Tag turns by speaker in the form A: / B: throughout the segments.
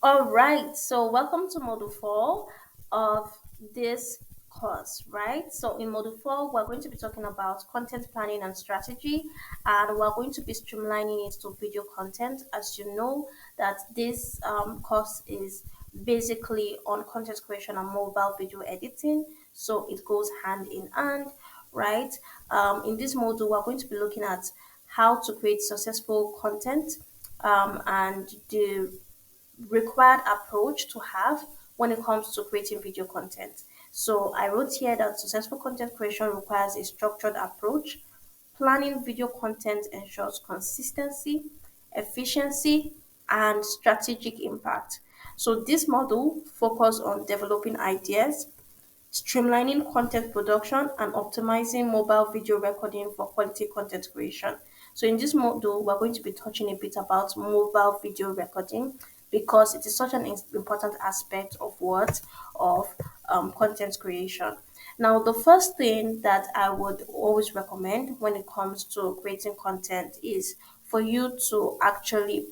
A: All right, so welcome to Module 4 of this course, right? So, in Module 4, we're going to be talking about content planning and strategy, and we're going to be streamlining it to video content. As you know, that this course is basically on content creation and mobile video editing, so it goes hand in hand, right? In this module, we're going to be looking at how to create successful content and the required approach to have when it comes to creating video content. So I wrote here that successful content creation requires a structured approach. Planning video content ensures consistency, efficiency, and strategic impact. So this model focus on developing ideas, streamlining content production, and optimizing mobile video recording for quality content creation. So, in this module, we're going to be touching a bit about mobile video recording because it is such an important aspect of content creation. Now, the first thing that I would always recommend when it comes to creating content is for you to actually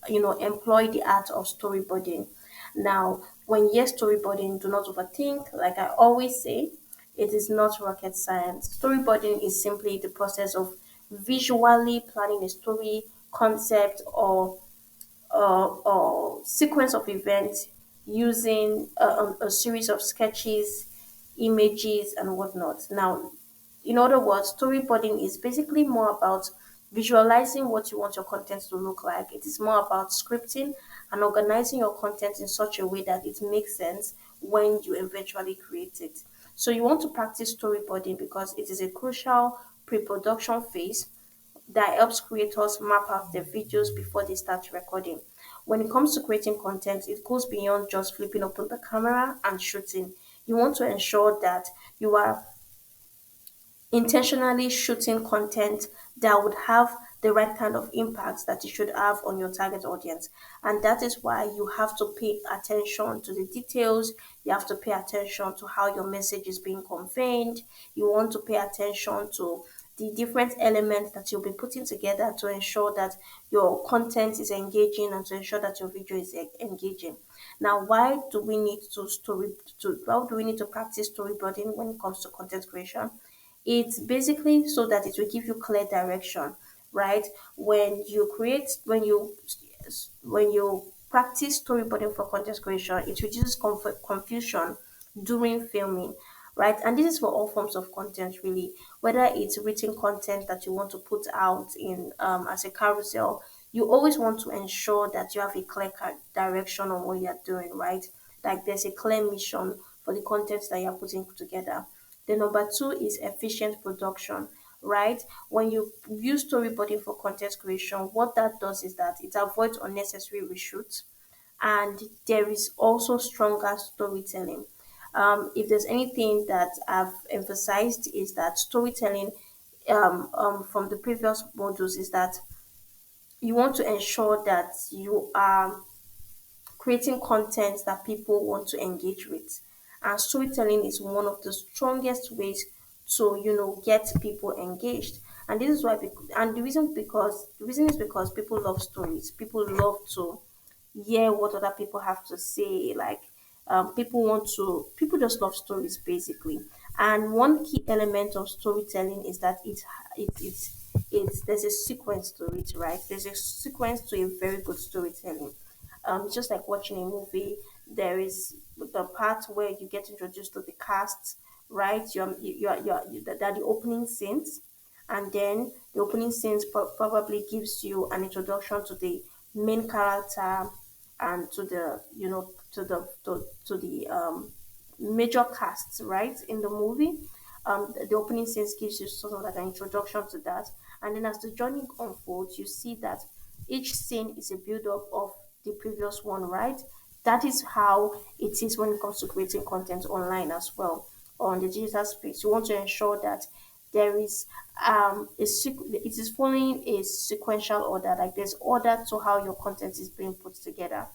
A: employ the art of storyboarding. Now, when you're storyboarding, do not overthink. Like I always say, it is not rocket science. Storyboarding is simply the process of visually planning a story, concept, or sequence of events using a series of sketches, images, and whatnot. Now, in other words, storyboarding is basically more about visualizing what you want your content to look like. It is more about scripting and organizing your content in such a way that it makes sense when you eventually create it. So you want to practice storyboarding because it is a crucial pre-production phase that helps creators map out their videos before they start recording. When it comes to creating content, it goes beyond just flipping open the camera and shooting. You want to ensure that you are intentionally shooting content that would have the right kind of impact that it should have on your target audience. And that is why you have to pay attention to the details. You have to pay attention to how your message is being conveyed. You want to pay attention to the different elements that you'll be putting together to ensure that your content is engaging and to ensure that your video is engaging. Now, why do we need to practice storyboarding when it comes to content creation? It's basically so that it will give you clear direction, right? When you practice storyboarding for content creation, it reduces confusion during filming, right? And this is for all forms of content, really, whether it's written content that you want to put out in as a carousel. You always want to ensure that you have a clear direction on what you're doing, right? Like there's a clear mission for the content that you're putting together. The number two is efficient production, right? When you use storyboarding for content creation, what that does is that it avoids unnecessary reshoots, and there is also stronger storytelling. If there's anything that I've emphasized is that storytelling from the previous modules is that you want to ensure that you are creating content that people want to engage with. And storytelling is one of the strongest ways to, get people engaged. And this is why, and the reason is because people love stories. People love to hear what other people have to say. Like, people just love stories basically. And one key element of storytelling is that there's a sequence to it, right? There's a sequence to a very good storytelling. Just like watching a movie, there is the part where you get introduced to the cast, right? That are the opening scenes, and then the opening scenes probably gives you an introduction to the main character and to the major casts, right, in the movie. The opening scenes gives you sort of like an introduction to that, and then as the journey unfolds, you see that each scene is a build up of the previous one, right? That is how it is when it comes to creating content online as well, or on the digital space. You want to ensure that there is it is following a sequential order, like there's order to how your content is being put together.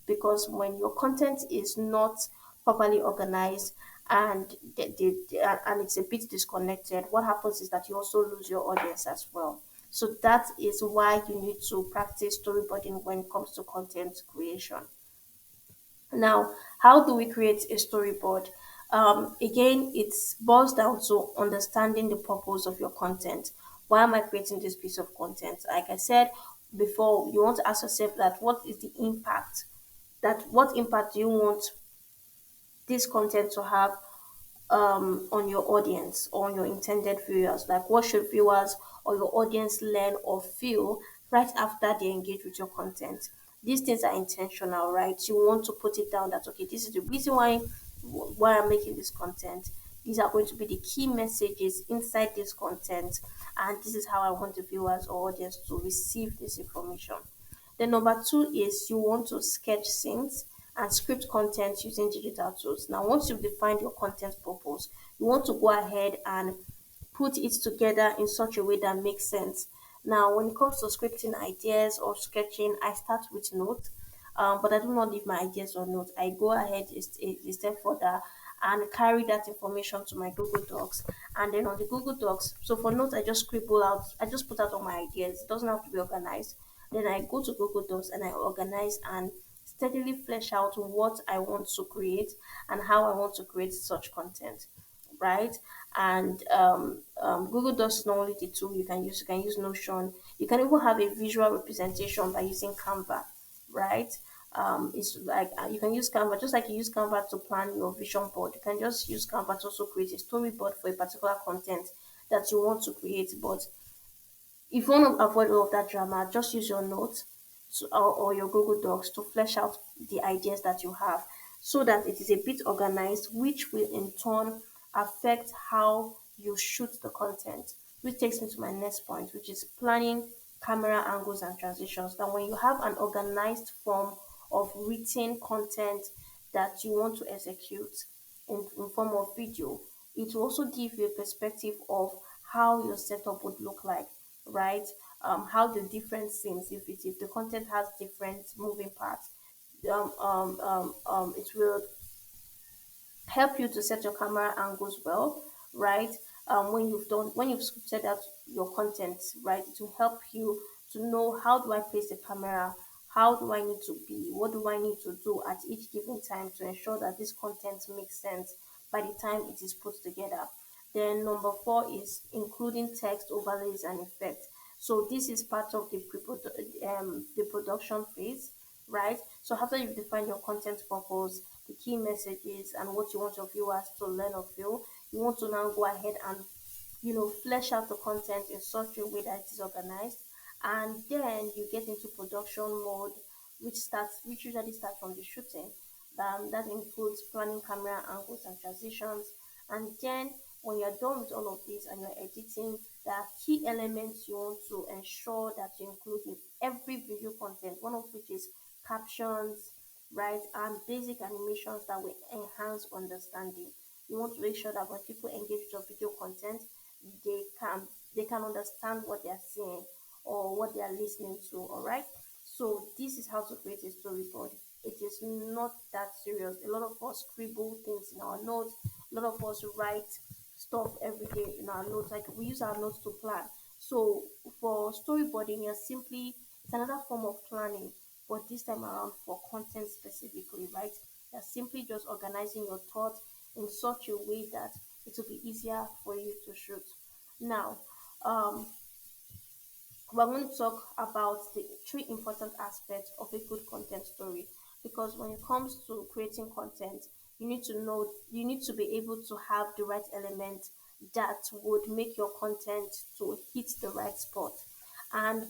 A: Because when your content is not properly organized and and it's a bit disconnected, what happens is that you also lose your audience as well. So that is why you need to practice storyboarding when it comes to content creation. Now, how do we create a storyboard? Again, it boils down to understanding the purpose of your content. Why am I creating this piece of content? Like I said before, you want to ask yourself that what is the impact? That what impact do you want this content to have on your audience or on your intended viewers? Like, what should viewers or your audience learn or feel right after they engage with your content? These things are intentional, right? You want to put it down that okay, this is the reason why I'm making this content. These are going to be the key messages inside this content, and this is how I want the viewers or audience to receive this information. Then number two is you want to sketch scenes and script content using digital tools. Now, once you've defined your content purpose, you want to go ahead and put it together in such a way that makes sense. Now, when it comes to scripting ideas or sketching, I start with notes, but I do not leave my ideas on notes. I go ahead a step further and carry that information to my Google Docs. And then on the Google Docs, so for notes, I just put out all my ideas. It doesn't have to be organized. Then I go to Google Docs and I organize and steadily flesh out what I want to create and how I want to create such content, right? And Google Docs is not only the tool you can use. You can use Notion. You can even have a visual representation by using Canva, right? It's like you can use Canva just like you use Canva to plan your vision board. You can just use Canva to also create a storyboard for a particular content that you want to create. But if you want to avoid all of that drama, just use your notes or your Google Docs to flesh out the ideas that you have so that it is a bit organized, which will in turn affect how you shoot the content. Which takes me to my next point, which is planning camera angles and transitions. Now, when you have an organized form of written content that you want to execute in form of video, it will also give you a perspective of how your setup would look like, right? How the different scenes, if the content has different moving parts, it will help you to set your camera angles well, right? When you've scripted out your content, right, it will help you to know how do I place the camera, how do I need to be, what do I need to do at each given time to ensure that this content makes sense by the time it is put together. Then number four is including text overlays and effects. So this is part of the production phase, right? So after you've defined your content purpose, the key messages, and what you want your viewers to learn or feel, you want to now go ahead and flesh out the content in such a way that it is organized, and then you get into production mode, which usually starts from the shooting. That includes planning camera angles and transitions, and then when you're done with all of this and you're editing, there are key elements you want to ensure that you include in every video content, one of which is captions, right, and basic animations that will enhance understanding. You want to make sure that when people engage with your video content, they can they can understand what they are seeing or what they are listening to. All right. So this is how to create a storyboard. It is not that serious. A lot of us scribble things in our notes. A lot of us write stuff every day in our notes. Like we use our notes to plan. So for storyboarding, you're simply it's another form of planning, but this time around for content specifically, right? You're simply just organizing your thoughts in such a way that it will be easier for you to shoot. Now, um, we're going to talk about the three important aspects of a good content story, because when it comes to creating content, you need to be able to have the right element that would make your content to hit the right spot. And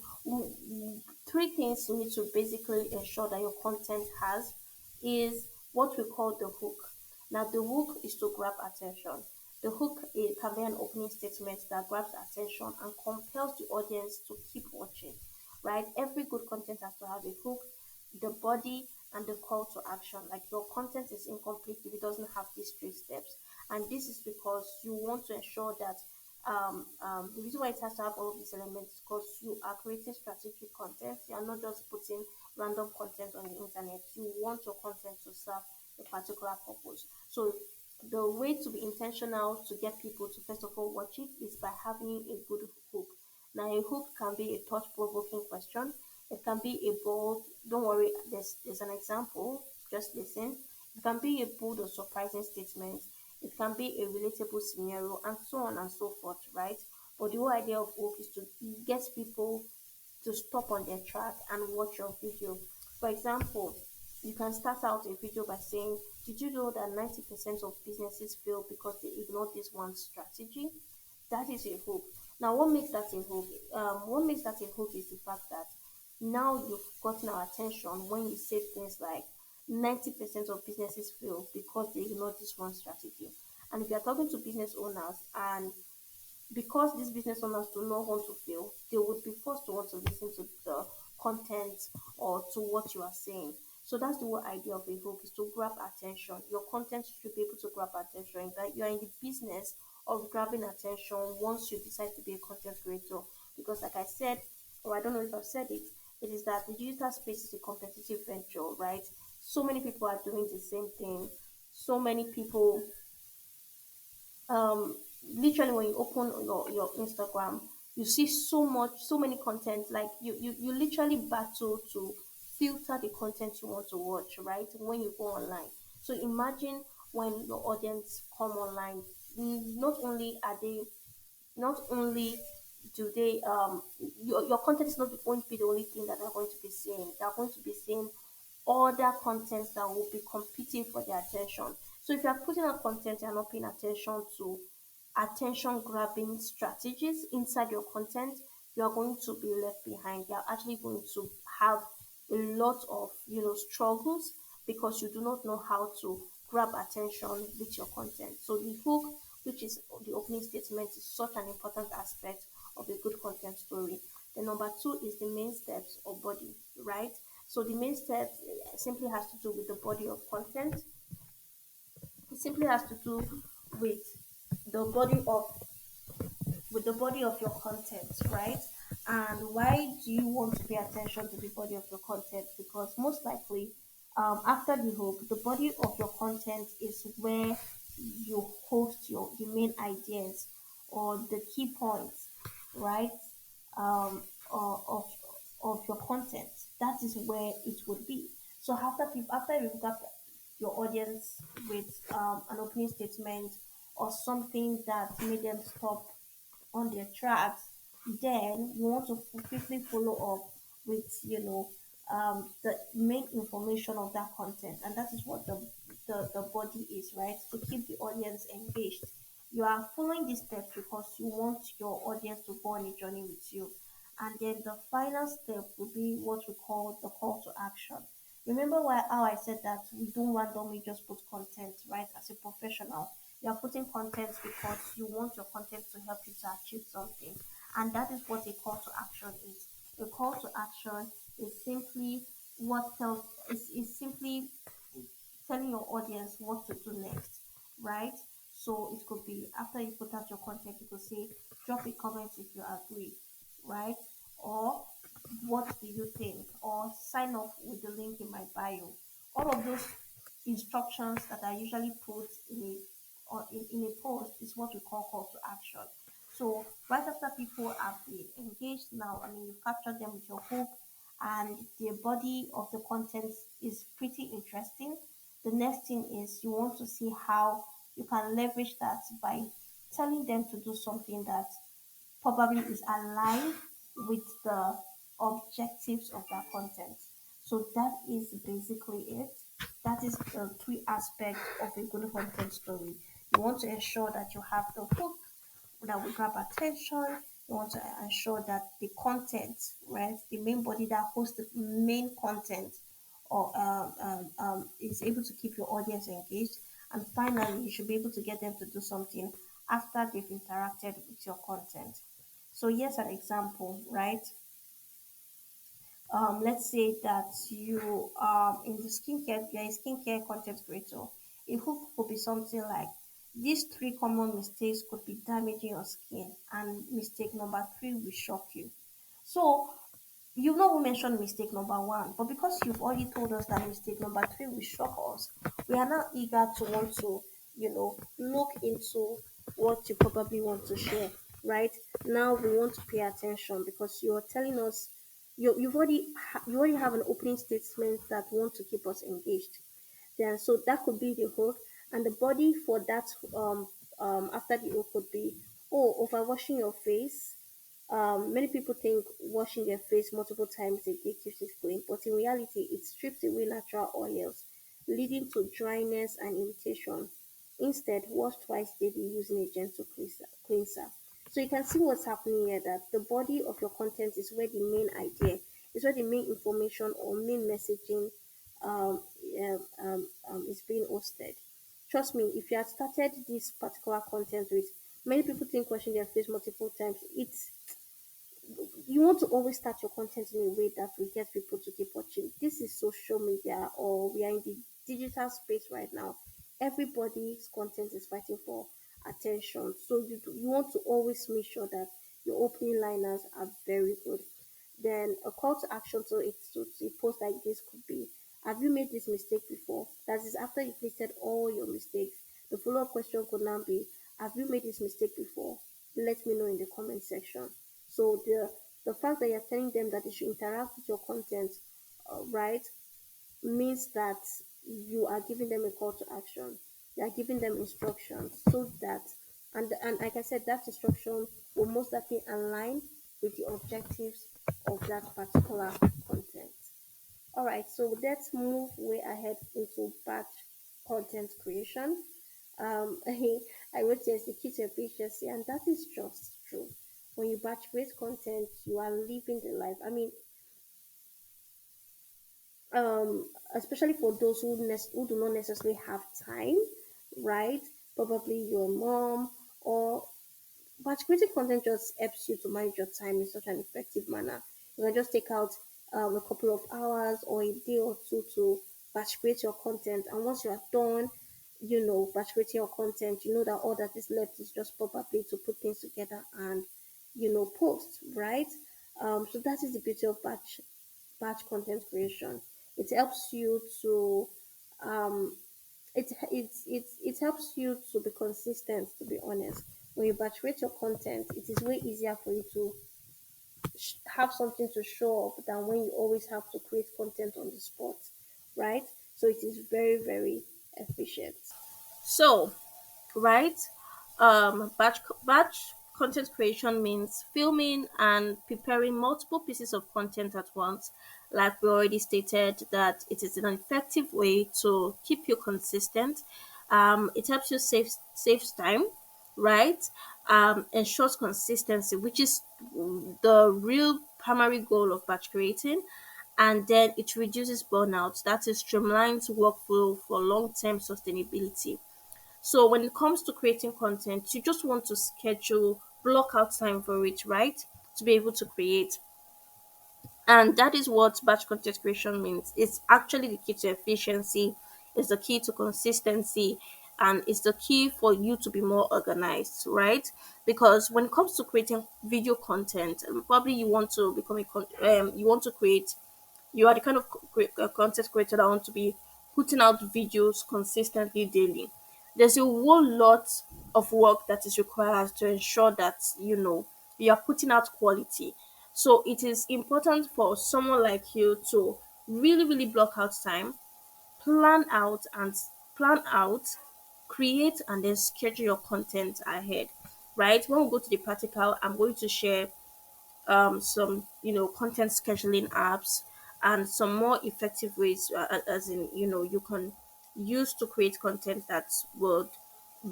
A: three things you need to basically ensure that your content has is what we call the hook. Now, the hook is to grab attention. The hook can be an opening statement that grabs attention and compels the audience to keep watching, right? Every good content has to have a hook, the body, and the call to action. Like your content is incomplete if it doesn't have these three steps. And this is because you want to ensure that the reason why it has to have all of these elements is because you are creating strategic content. You are not just putting random content on the internet. You want your content to serve a particular purpose. So the way to be intentional to get people to first of all watch it is by having a good hook. Now, a hook can be a thought-provoking question. It can be a bold. Don't worry. There's an example. just listen. It can be a bold or surprising statement. It can be a relatable scenario, and so on and so forth, right? But the whole idea of hook is to get people to stop on their track and watch your video. For example, you can start out a video by saying, did you know that 90% of businesses fail because they ignore this one strategy? That is a hook. Now, what makes that a hook? What makes that a hook is the fact that now you've gotten our attention when you say things like 90% of businesses fail because they ignore this one strategy. And if you're talking to business owners and because these business owners do not want to fail, they would be forced to want to listen to the content or to what you are saying. So that's the whole idea of a hook is to grab attention. Your content should be able to grab attention. That you are in the business of grabbing attention once you decide to be a content creator. Because like I said, or I don't know if I've said it, it is that the digital space is a competitive venture, right? So many people are doing the same thing. So many people literally when you open your Instagram, you see so many content. Like you literally battle to filter the content you want to watch, right? When you go online. So imagine when your audience come online, not only are they not only do they your content is not going to be the only thing that they're going to be seeing. They're going to be seeing other contents that will be competing for their attention. So if you're putting out content and not paying attention to attention grabbing strategies inside your content, you are going to be left behind. You're actually going to have a lot of struggles because you do not know how to grab attention with your content. So the hook, which is the opening statement, is such an important aspect of a good content story. The number two is the main steps or body, right? So the main steps simply has to do with the body of content. It simply has to do with the body of with the body of your content, right? And why do you want to pay attention to the body of your content? Because most likely, after the hook, the body of your content is where you host your the main ideas or the key points, right? Of your content. That is where it would be. So after you've got your audience with an opening statement or something that made them stop on their tracks, then you want to quickly follow up with the main information of that content, and that is what the body is, right? To keep the audience engaged. You are following these steps because you want your audience to go on a journey with you. And then the final step will be what we call the call to action. Remember how I said that we don't randomly just put content, right? As a professional, you are putting content because you want your content to help you to achieve something. And that is what a call to action is. A call to action is simply is simply telling your audience what to do next, right? So it could be after you put out your content, you could say, drop a comment if you agree, right? Or what do you think? Or sign up with the link in my bio. All of those instructions that are usually put in a post is what we call to action. So right after people have been engaged now, I mean you've captured them with your hook and the body of the content is pretty interesting. The next thing is you want to see how you can leverage that by telling them to do something that probably is aligned with the objectives of that content. So that is basically it. That is the three aspects of a good content story. You want to ensure that you have the hook that will grab attention. You want to ensure that the content, right, the main body that hosts the main content or is able to keep your audience engaged. And finally, you should be able to get them to do something after they've interacted with your content. So here's an example, right? Let's say that you in the skincare, you're a skincare content creator. A hook could be something like these three common mistakes could be damaging your skin, and mistake number three will shock you. So you've not mentioned mistake number one, but because you've already told us that mistake number three will shock us, we are now eager to want to, look into what you probably want to share, right? Now we want to pay attention because you're telling us you already have an opening statement that want to keep us engaged. Then so that could be the hook, and the body for that after the hook could be, oh, over washing your face. Many people think washing their face multiple times a day keeps it clean, but in reality, it strips away natural oils, leading to dryness and irritation. Instead, wash twice daily using a gentle cleanser. So you can see what's happening here, that the body of your content is where the main idea, is where the main information or main messaging is being hosted. Trust me, if you had started this particular content with many people think washing their face multiple times, it's you want to always start your content in a way that will get people to keep watching. This is social media, or we are in the digital space right now. Everybody's content is fighting for attention. So you want to always make sure that your opening liners are very good. Then a call to action to a post like this could be, have you made this mistake before? That is after you've listed all your mistakes. The follow-up question could now be, have you made this mistake before? Let me know in the comment section. So the fact that you're telling them that they should interact with your content, right, means that you are giving them a call to action. You are giving them instructions so that, and like I said, that instruction will most likely align with the objectives of that particular content. All right, so let's move way ahead into batch content creation. I wrote here the key to efficiency, and that is just true. When you batch create content, you are living the life. I mean, especially for those who do not necessarily have time, right? Probably your mom, or but creating content just helps you to manage your time in such an effective manner. You can just take out a couple of hours or a day or two to batch create your content, and once you are done, batch creating your content, you know that all that is left is just probably to put things together and post, right? So that is the beauty of batch content creation. It helps you to um, it helps you to be consistent, to be honest. When you batch rate your content, it is way easier for you to have something to show up than when you always have to create content on the spot, right? So it is very, very efficient. So, right? Batch content creation means filming and preparing multiple pieces of content at once. Like we already stated, that it is an effective way to keep you consistent. It helps you saves time, right? Ensures consistency, which is the real primary goal of batch creating. And then it reduces burnout. That is streamlines workflow for long-term sustainability. So when it comes to creating content, you just want to schedule, block out time for it, right? To be able to create. And that is what batch content creation means. It's actually the key to efficiency, it's the key to consistency, and it's the key for you to be more organized, right? Because when it comes to creating video content, probably you want to become you want to create, you are the kind of content creator that want to be putting out videos consistently daily. There's a whole lot of work that is required to ensure that you are putting out quality. So it is important for someone like you to really, really block out time, plan out and plan out, create, and then schedule your content ahead. Right? When we go to the practical, I'm going to share some content scheduling apps and some more effective ways, as in you can use to create content that would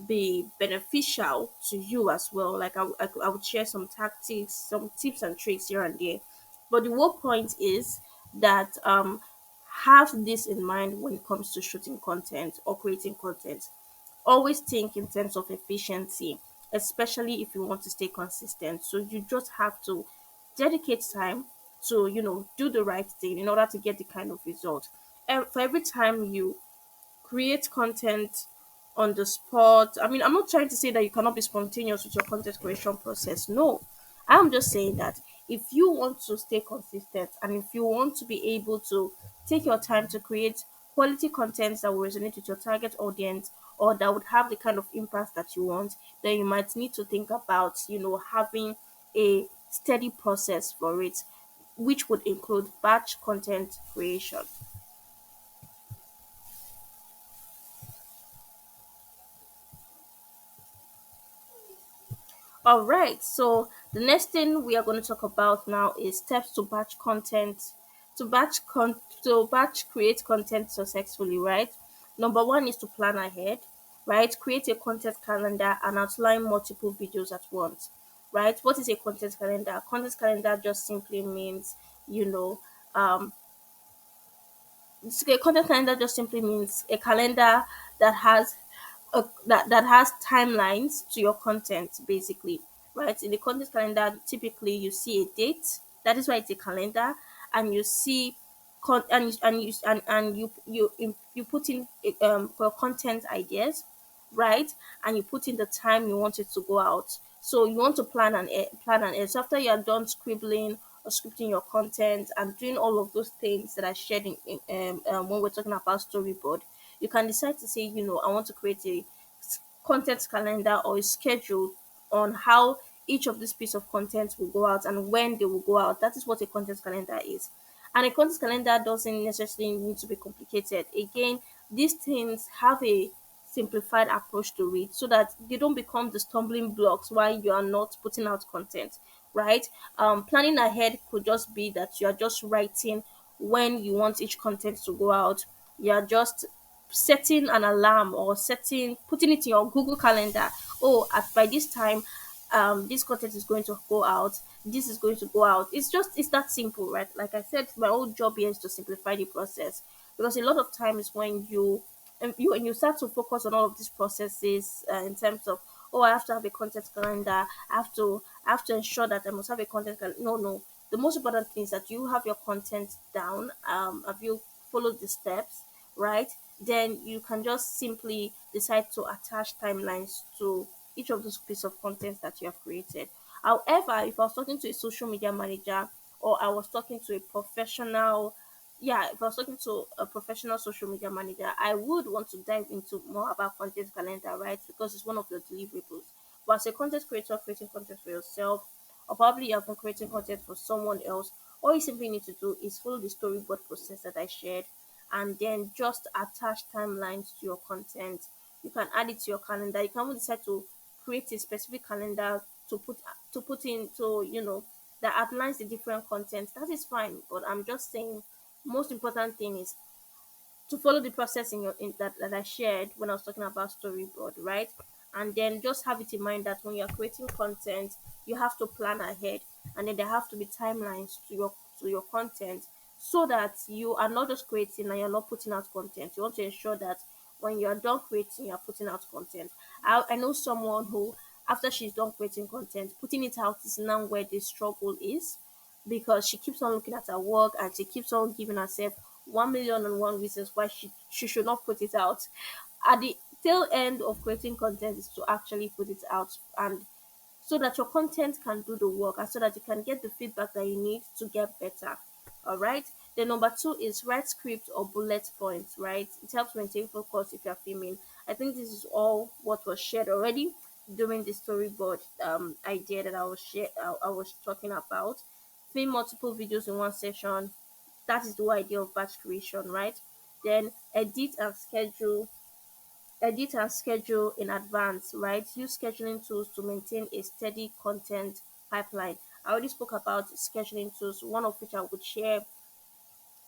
A: be beneficial to you as well. Like I would share some tactics, some tips and tricks here and there, but the whole point is that have this in mind when it comes to shooting content or creating content. Always think in terms of efficiency, especially if you want to stay consistent. So you just have to dedicate time to do the right thing in order to get the kind of result. For every time you create content on the spot. I mean, I'm not trying to say that you cannot be spontaneous with your content creation process. No, I'm just saying that if you want to stay consistent and if you want to be able to take your time to create quality content that will resonate with your target audience or that would have the kind of impact that you want, then you might need to think about, having a steady process for it, which would include batch content creation. All right. So the next thing we are going to talk about now is steps to batch content, to batch create content successfully. Right. Number one is to plan ahead. Right. Create a content calendar and outline multiple videos at once. Right. What is a content calendar? Content calendar just simply means, you know, um, a content calendar just simply means a calendar that has that has timelines to your content, basically, right? In the content calendar, typically you see a date. That is why it's a calendar, and you see you put in for content ideas, right? And you put in the time you want it to go out. So you want to plan and edit. So after you are done scribbling or scripting your content and doing all of those things that are shared when we're talking about storyboard, you can decide to say, I want to create a content calendar or a schedule on how each of this piece of content will go out and when they will go out. That is what a content calendar is. And a content calendar doesn't necessarily need to be complicated. Again, these things have a simplified approach to it so that they don't become the stumbling blocks while you are not putting out content, right? Planning ahead could just be that you are just writing when you want each content to go out. You are just setting an alarm or putting it in your Google Calendar. Oh, by this time, this content is going to go out. This is going to go out. It's that simple, right? Like I said, my whole job here is to simplify the process, because a lot of times when you start to focus on all of these processes in terms of, oh, I have to have a content calendar, I have to ensure that I must have a content calendar. No, the most important thing is that you have your content down. Have you followed the steps, right? Then you can just simply decide to attach timelines to each of those pieces of content that you have created. However, if I was talking to a social media manager, or I was talking to a professional, yeah, if I was talking to a professional social media manager, I would want to dive into more about content calendar, right? Because it's one of your deliverables. But as a content creator creating content for yourself, or probably you have been creating content for someone else, all you simply need to do is follow the storyboard process that I shared, and then just attach timelines to your content. You can add it to your calendar. You can even decide to create a specific calendar to put in that outlines the different content. That is fine. But I'm just saying, most important thing is to follow the process that I shared when I was talking about storyboard, right? And then just have it in mind that when you're creating content, you have to plan ahead, and then there have to be timelines to your content, so that you are not just creating and you're not putting out content. You want to ensure that when you're done creating, you're putting out content. I know someone who, after she's done creating content, putting it out is now where the struggle is, because she keeps on looking at her work and she keeps on giving herself 1,000,001 reasons why she should not put it out. At the tail end of creating content is to actually put it out, and so that your content can do the work and so that you can get the feedback that you need to get better. All right. Then number two is write script or bullet points, right? It helps maintain focus if you're filming. I think this is all what was shared already during the storyboard idea that I was talking about. Film multiple videos in one session. That is the whole idea of batch creation, right? Then edit and schedule in advance, right? Use scheduling tools to maintain a steady content pipeline. I already spoke about scheduling tools, one of which I would share,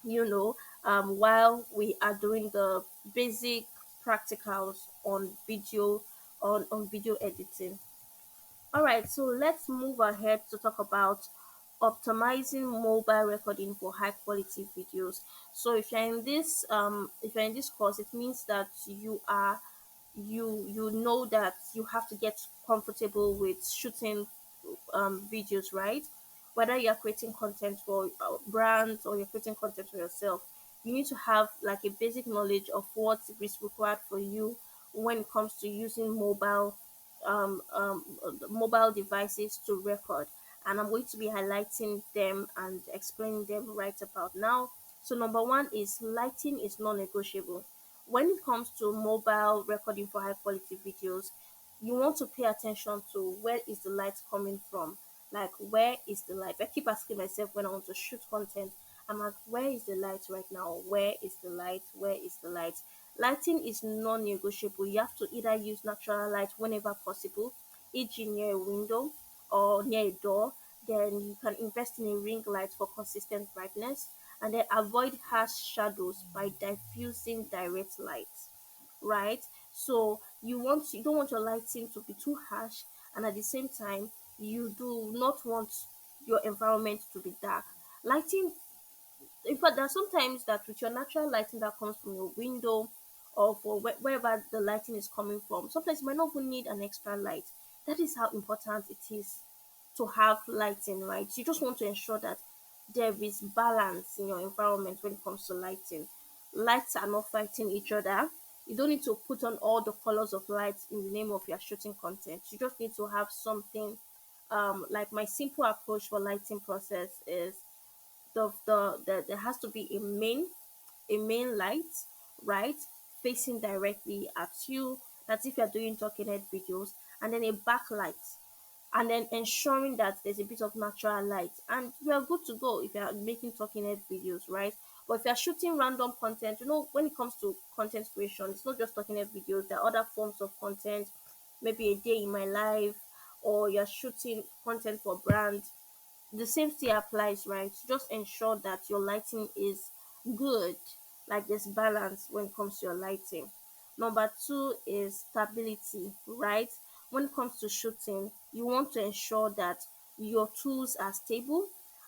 A: while we are doing the basic practicals on video editing. All right, so let's move ahead to talk about optimizing mobile recording for high quality videos. So if you're in this course, it means that you know that you have to get comfortable with shooting videos, right? Whether you're creating content for brands or you're creating content for yourself, you need to have like a basic knowledge of what is required for you when it comes to using mobile devices to record. And I'm going to be highlighting them and explaining them right about now. So number one is lighting is non-negotiable. When it comes to mobile recording for high quality videos, you want to pay attention to where is the light coming from. Like, where is the light? I keep asking myself when I want to shoot content, I'm like, where is the light right now? Where is the light? Where is the light? Lighting is non-negotiable. You have to either use natural light whenever possible. e.g. near a window or near a door, then you can invest in a ring light for consistent brightness, and then avoid harsh shadows by diffusing direct light, right? So you don't want your lighting to be too harsh, and at the same time you do not want your environment to be dark. Lighting, in fact, there are sometimes that with your natural lighting that comes from your window or for wherever the lighting is coming from, sometimes you might not even need an extra light. That is how important it is to have lighting, right? You just want to ensure that there is balance in your environment when it comes to lighting. Lights are not fighting each other. You don't need to put on all the colors of lights in the name of your shooting content. You just need to have something. Like my simple approach for lighting process is there has to be a main light, right, facing directly at you. That's if you're doing talking head videos, and then a backlight, and then ensuring that there's a bit of natural light, and we are good to go if you're making talking head videos, right? But if you're shooting random content, when it comes to content creation, it's not just talking head videos, there are other forms of content, maybe a day in my life, or you're shooting content for brands, the same still applies, right? Just ensure that your lighting is good, like there's balance when it comes to your lighting. Number two is stability, right? When it comes to shooting, you want to ensure that your tools are stable.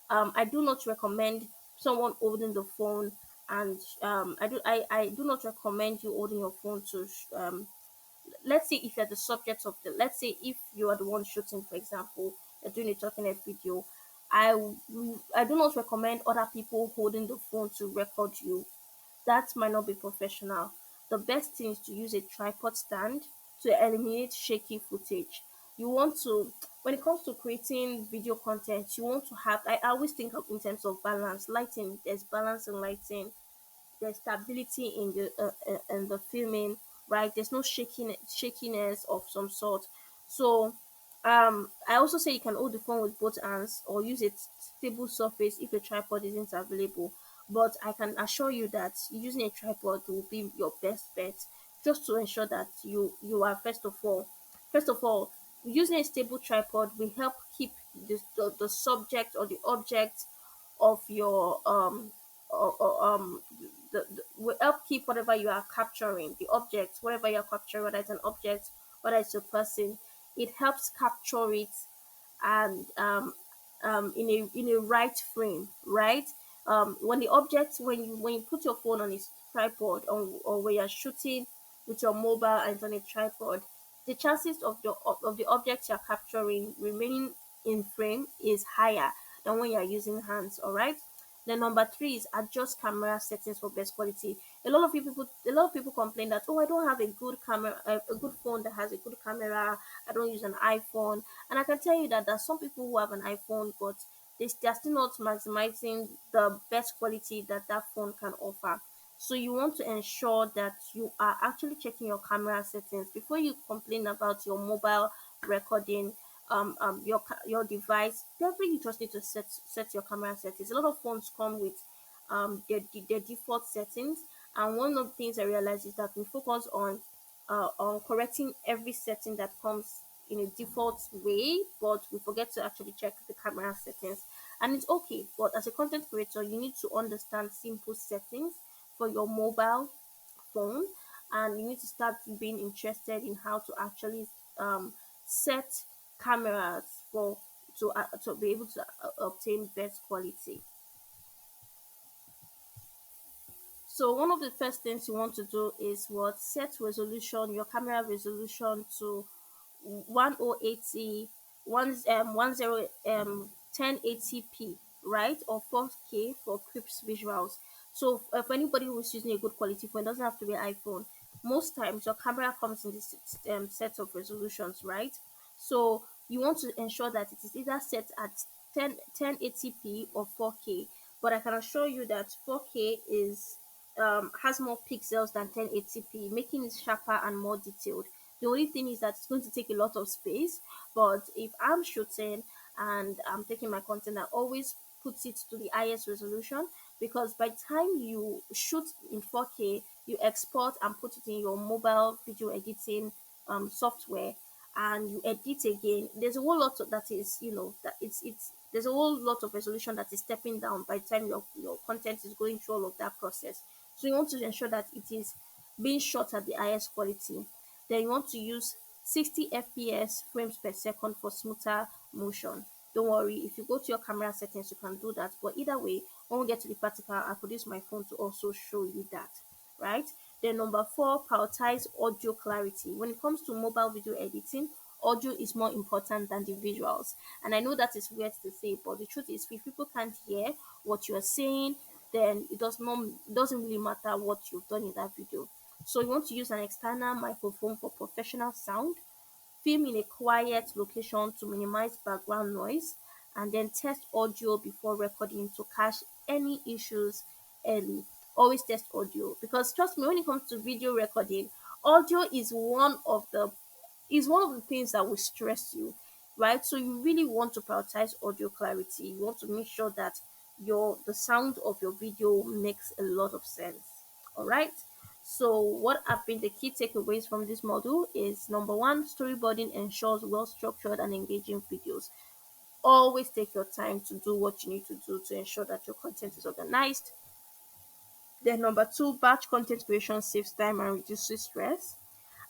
A: I do not recommend someone holding the phone, and I do not recommend you holding your phone to let's say if you're the subject of the let's say if you are the one shooting, for example, you're doing a talking head video, I do not recommend other people holding the phone to record you. That might not be professional. The best thing is to use a tripod stand to eliminate shaky footage. You want to, when it comes to creating video content, you want to have, I always think of in terms of balance. Lighting, there's balance in lighting, there's stability in the filming, right? There's no shakiness of some sort. So I also say you can hold the phone with both hands or use a stable surface if a tripod isn't available. But I can assure you that using a tripod will be your best bet, just to ensure that you are first of all using a stable tripod will help keep the subject or the object of your the will help keep whatever you are capturing, the object, whatever you're capturing, whether it's an object, whether it's a person, it helps capture it, and in a right frame, right? When the object, when you put your phone on its tripod, or when you're shooting with your mobile and it's on a tripod, the chances of the object you're capturing remaining in frame is higher than when you're using hands. All right. Then number three is adjust camera settings for best quality. A lot of people complain that, oh, I don't have a good camera, a good phone that has a good camera. I don't use an iPhone, and I can tell you that there's some people who have an iPhone, but they're still not maximizing the best quality that that phone can offer. So you want to ensure that you are actually checking your camera settings before you complain about your mobile recording, your device. Definitely, you just need to set your camera settings. A lot of phones come with their default settings, and one of the things I realized is that we focus on correcting every setting that comes in a default way, but we forget to actually check the camera settings. And it's okay, but as a content creator, you need to understand simple settings for your mobile phone, and you need to start being interested in how to actually set cameras for to be able to obtain best quality. So one of the first things you want to do is what, set resolution, your camera resolution to 1080 1080p, right, or 4K for crisp visuals. So for anybody who's using a good quality phone, it doesn't have to be an iPhone. Most times your camera comes in this set of resolutions, right? So you want to ensure that it is either set at 1080p or 4K. But I can assure you that 4K is has more pixels than 1080p, making it sharper and more detailed. The only thing is that it's going to take a lot of space. But if I'm shooting and I'm taking my content, I always put it to the highest resolution, because by the time you shoot in 4K, you export and put it in your mobile video editing software, and you edit again, there's a whole lot of that is, that it's there's a whole lot of resolution that is stepping down by the time your content is going through all of that process. So you want to ensure that it is being shot at the highest quality. Then you want to use 60 fps frames per second for smoother motion. Don't worry, if you go to your camera settings, you can do that. But either way, when we get to the practical, I could use my phone to also show you that, right? Then number four, prioritize audio clarity. When it comes to mobile video editing, audio is more important than the visuals. And I know that is weird to say, but the truth is, if people can't hear what you're saying, then it doesn't really matter what you've done in that video. So you want to use an external microphone for professional sound, film in a quiet location to minimize background noise, and then test audio before recording to catch any issues early. Always test audio, because trust me, when it comes to video recording, audio is one of the things that will stress you, right? So you really want to prioritize audio clarity. You want to make sure that the sound of your video makes a lot of sense. All right. So what have been the key takeaways from this module is: number one, storyboarding ensures well structured and engaging videos. Always take your time to do what you need to do to ensure that your content is organized. Then number two, batch content creation saves time and reduces stress.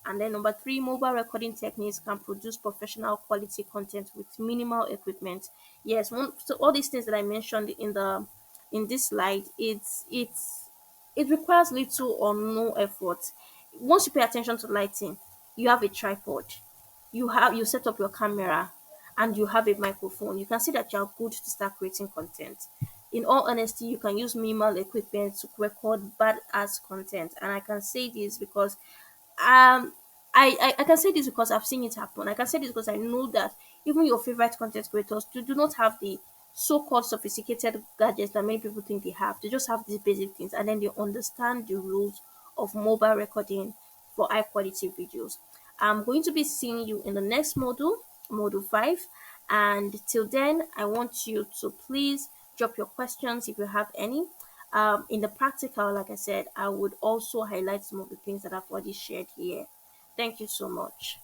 A: And then number three, mobile recording techniques can produce professional quality content with minimal equipment. Yes, so all these things that I mentioned in this slide, it requires little or no effort. Once you pay attention to lighting, you have a tripod, you set up your camera, and you have a microphone. You can see that you're good to start creating content. In all honesty, you can use minimal equipment to record badass content. And I can say this because um I can say this because I've seen it happen. I can say this because I know that even your favorite content creators do not have the so-called sophisticated gadgets that many people think they have. They just have these basic things, and then they understand the rules of mobile recording for high quality videos. I'm going to be seeing you in the next module, module 5. And till then, I want you to please drop your questions if you have any. In the practical, like I said, I would also highlight some of the things that I've already shared here. Thank you so much.